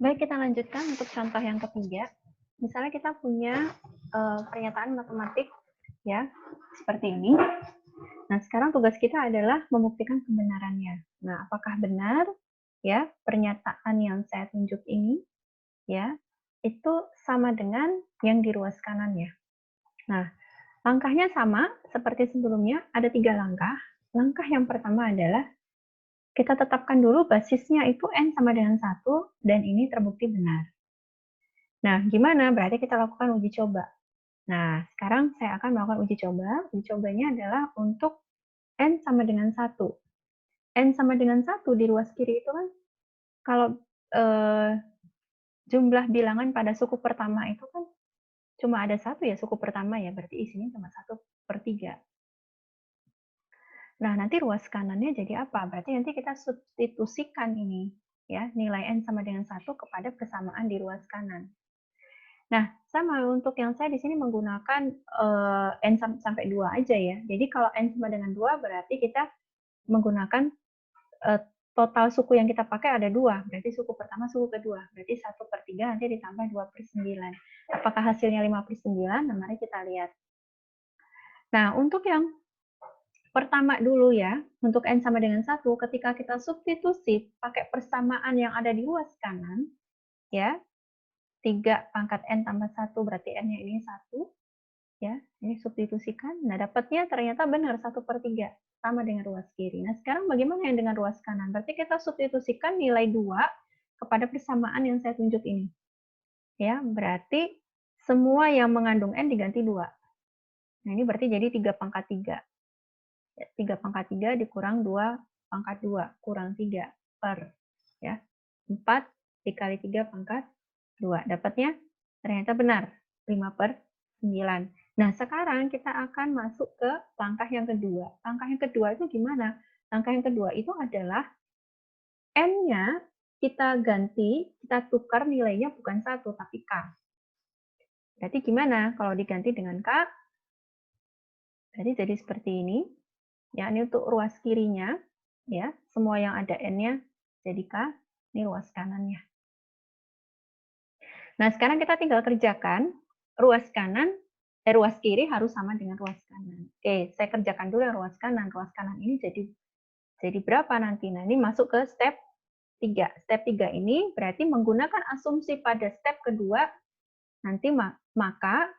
Baik, kita lanjutkan untuk contoh yang ketiga. Misalnya kita punya pernyataan matematik ya, seperti ini. Nah, sekarang tugas kita adalah membuktikan kebenarannya. Nah, apakah benar ya pernyataan yang saya tunjuk ini ya itu sama dengan yang di ruas kanannya. Nah, langkahnya sama seperti sebelumnya, ada 3 langkah. Langkah yang pertama adalah kita tetapkan dulu basisnya itu N sama dengan 1 dan ini terbukti benar. Nah, gimana? Berarti kita lakukan uji coba. Nah, sekarang saya akan melakukan uji coba. Uji cobanya adalah untuk N sama dengan 1. N sama dengan 1 di ruas kiri itu kan kalau jumlah bilangan pada suku pertama itu kan cuma ada 1 ya, suku pertama ya, berarti isinya cuma 1/3. Nah, nanti ruas kanannya jadi apa? Berarti nanti kita substitusikan ini, ya, nilai N sama dengan 1 kepada persamaan di ruas kanan. Nah, sama untuk yang saya di sini menggunakan N sampai 2 aja ya. Jadi kalau N sama dengan 2 berarti kita menggunakan total suku yang kita pakai ada 2. Berarti suku pertama, suku kedua. Berarti 1/3 nanti ditambah 2/9. Apakah hasilnya 5/9? Nah, mari kita lihat. Nah, untuk yang pertama dulu ya, untuk N sama dengan 1, ketika kita substitusi pakai persamaan yang ada di ruas kanan, ya, 3 pangkat N tambah 1 berarti N-nya ini 1, ya, ini substitusikan. Nah, dapatnya ternyata benar 1/3, sama dengan ruas kiri. Nah, sekarang bagaimana yang dengan ruas kanan? Berarti kita substitusikan nilai 2 kepada persamaan yang saya tunjuk ini. Ya, berarti semua yang mengandung N diganti 2. Nah, ini berarti jadi 3 pangkat 3. 3 pangkat 3 dikurang 2 pangkat 2, kurang 3 per, ya, 4 dikali 3 pangkat 2. Dapatnya ternyata benar, 5/9. Nah, sekarang kita akan masuk ke langkah yang kedua. Langkah yang kedua itu gimana? Langkah yang kedua itu adalah N-nya kita ganti, kita tukar nilainya bukan 1, tapi K. Berarti gimana kalau diganti dengan K? Berarti jadi seperti ini. Ya, ini untuk ruas kirinya, ya, semua yang ada N-nya jadi K, ini ruas kanannya. Nah, sekarang kita tinggal kerjakan ruas kanan, ruas kiri harus sama dengan ruas kanan. Oke, saya kerjakan dulu yang ruas kanan. Ruas kanan ini jadi berapa nanti? Nah, ini masuk ke step 3. Step 3 ini berarti menggunakan asumsi pada step kedua, nanti maka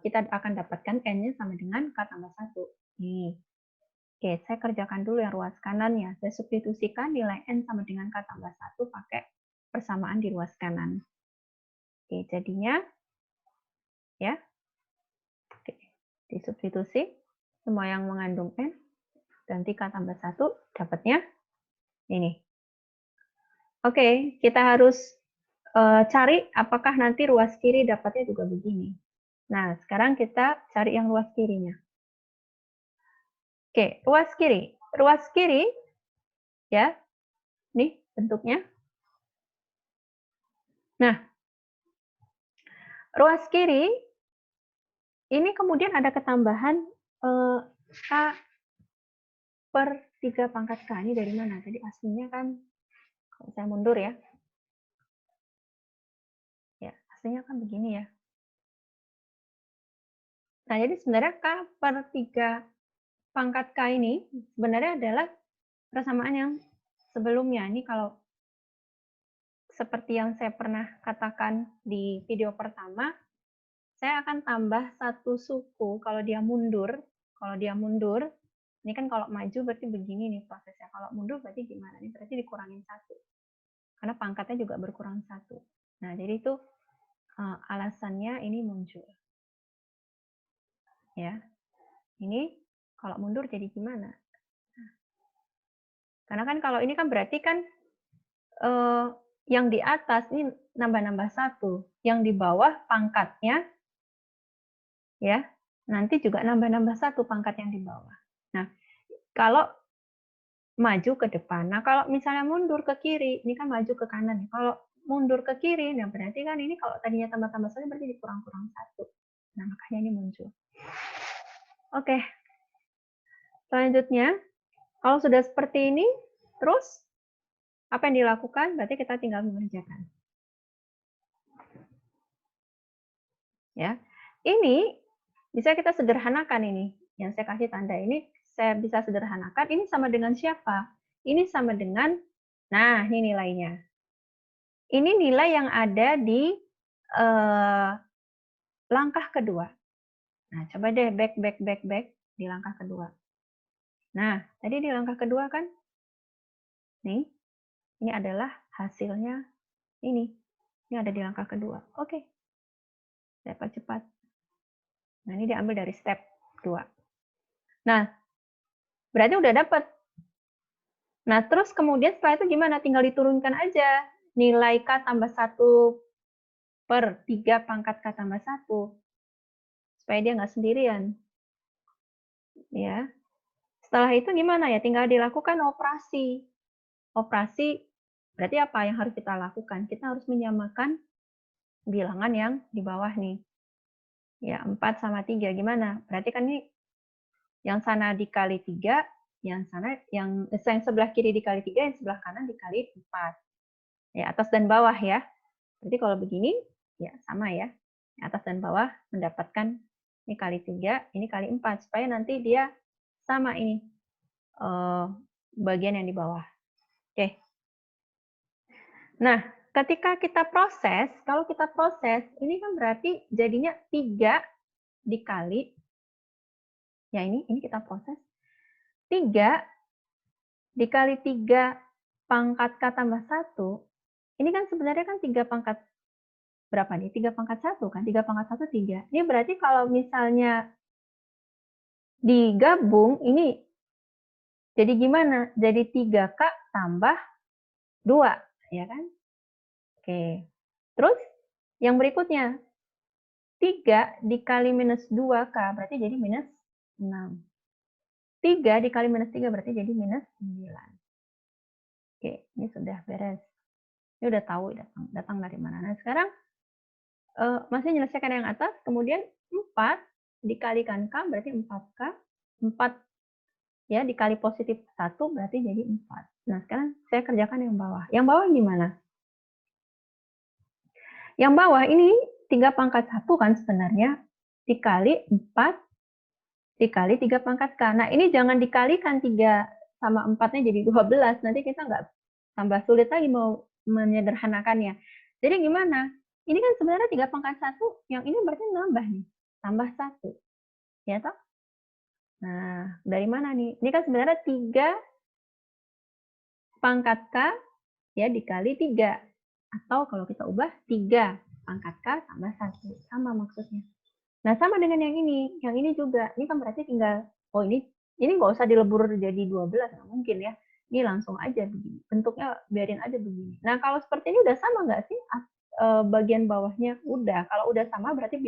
kita akan dapatkan N-nya sama dengan K tambah 1. Nih. Oke, saya kerjakan dulu yang ruas kanannya. Saya substitusikan nilai N sama dengan K tambah 1 pakai persamaan di ruas kanan. Oke, jadinya, ya, oke, disubstitusi, semua yang mengandung N, ganti K tambah 1, dapatnya ini. Oke, kita harus cari apakah nanti ruas kiri dapatnya juga begini. Nah, sekarang kita cari yang ruas kirinya. Oke, ruas kiri. Ruas kiri, ya, nih bentuknya. Nah, ruas kiri ini kemudian ada ketambahan K per 3 pangkat K. Ini dari mana? Tadi aslinya kan, kalau saya mundur ya. Ya, aslinya kan begini ya. Nah, jadi sebenarnya K per 3 pangkat K ini sebenarnya adalah persamaan yang sebelumnya. Ini kalau seperti yang saya pernah katakan di video pertama, saya akan tambah satu suku kalau dia mundur. Kalau dia mundur, ini kan kalau maju berarti begini nih prosesnya. Kalau mundur berarti gimana? Ini berarti dikurangin 1. Karena pangkatnya juga berkurang 1. Nah, jadi itu alasannya ini muncul. Ya. Ini kalau mundur jadi gimana? Karena kan kalau ini kan berarti kan yang di atas ini nambah-nambah 1. Yang di bawah pangkatnya, ya, nanti juga nambah-nambah 1 pangkat yang di bawah. Nah, kalau maju ke depan. Nah, kalau misalnya mundur ke kiri, ini kan maju ke kanan. Kalau mundur ke kiri, nah berarti kan ini kalau tadinya tambah-tambah 1 berarti dikurang-kurang 1. Nah, makanya ini muncul. Oke. Selanjutnya, kalau sudah seperti ini, terus apa yang dilakukan? Berarti kita tinggal mengerjakan. Ya. Ini bisa kita sederhanakan ini. Yang saya kasih tanda ini saya bisa sederhanakan. Ini sama dengan siapa? Ini sama dengan, nah ini nilainya. Ini nilai yang ada di langkah kedua. Nah, coba deh back di langkah kedua. Nah, tadi di langkah kedua kan, nih, ini adalah hasilnya ini. Ini ada di langkah kedua. Oke, saya percepat. Nah, ini diambil dari step 2. Nah, berarti udah dapat. Nah, terus kemudian setelah itu gimana? Tinggal diturunkan aja. Nilai K tambah 1 per 3 pangkat K tambah 1. Supaya dia nggak sendirian. Ya. Setelah itu gimana ya? Tinggal dilakukan operasi. Operasi berarti apa yang harus kita lakukan? Kita harus menyamakan bilangan yang di bawah nih. Ya, 4 sama 3. Gimana? Berarti kan ini yang sana dikali 3, yang sana yang sebelah kiri dikali 3, yang sebelah kanan dikali 4. Ya, atas dan bawah ya. Berarti kalau begini ya sama ya. Atas dan bawah mendapatkan ini kali 3, ini kali 4 supaya nanti dia sama ini bagian yang di bawah. Oke. Nah, ketika kita proses, kalau kita proses, ini kan berarti jadinya 3 dikali, ya ini kita proses, 3 dikali 3 pangkat K tambah 1, ini kan sebenarnya kan 3 pangkat, berapa nih? 3 pangkat 1 kan? 3 pangkat 1, 3. Ini berarti kalau misalnya digabung, ini jadi gimana? Jadi 3K tambah 2, ya kan? Oke. Terus, yang berikutnya, 3 dikali minus 2K, berarti jadi minus 6. 3 dikali minus 3 berarti jadi minus 9. Oke, ini sudah beres. Ini udah tahu datang dari mana. Nah, sekarang masih menyelesaikan yang atas, kemudian 4 dikalikan K berarti 4K. 4 ya dikali positif 1 berarti jadi 4. Nah, sekarang saya kerjakan yang bawah. Yang bawah gimana? Yang bawah ini 3 pangkat 1 kan sebenarnya, dikali 4 dikali 3 pangkat K. Nah, ini jangan dikalikan 3 sama 4-nya jadi 12. Nanti kita nggak tambah sulit lagi mau menyederhanakannya. Jadi gimana? Ini kan sebenarnya 3 pangkat 1, yang ini berarti nambah nih. Tambah 1. Ya toh? Nah, dari mana nih? Ini kan sebenarnya 3 pangkat K ya dikali 3. Atau kalau kita ubah 3 pangkat K tambah 1. Sama maksudnya. Nah, sama dengan yang ini. Yang ini juga. Ini kan berarti tinggal, oh ini nggak usah dilebur jadi 12, nggak mungkin ya. Ini langsung aja begini. Bentuknya biarin aja begini. Nah, kalau seperti ini udah sama nggak sih? Bagian bawahnya udah. Kalau udah sama berarti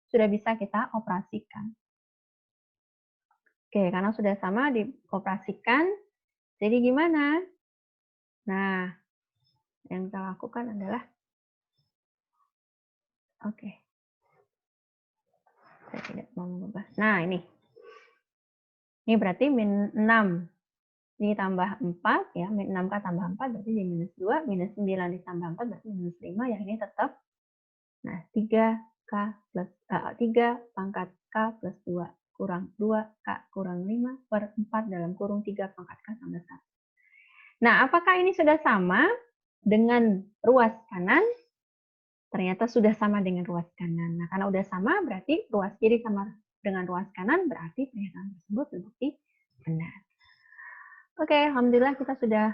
sudah bisa kita operasikan. Oke, karena sudah sama dioperasikan. Jadi gimana? Nah, yang kita lakukan adalah, oke. Saya tidak mau mengubah. Nah, ini. Ini berarti min 6. Ini tambah 4, ya, min 6K tambah 4 berarti jadi minus 2, minus 9 ditambah 4 berarti minus 5, yang ini tetap. Nah, 3K plus 3 pangkat K plus 2 kurang 2K kurang 5 per 4 dalam kurung 3 pangkat K tambah 1. Nah, apakah ini sudah sama dengan ruas kanan? Ternyata sudah sama dengan ruas kanan. Nah, karena udah sama berarti ruas kiri sama dengan ruas kanan, berarti pernyataan tersebut terbukti benar. Oke, alhamdulillah kita sudah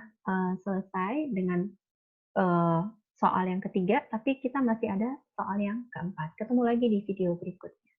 selesai dengan soal yang ketiga, tapi kita masih ada soal yang keempat. Ketemu lagi di video berikutnya.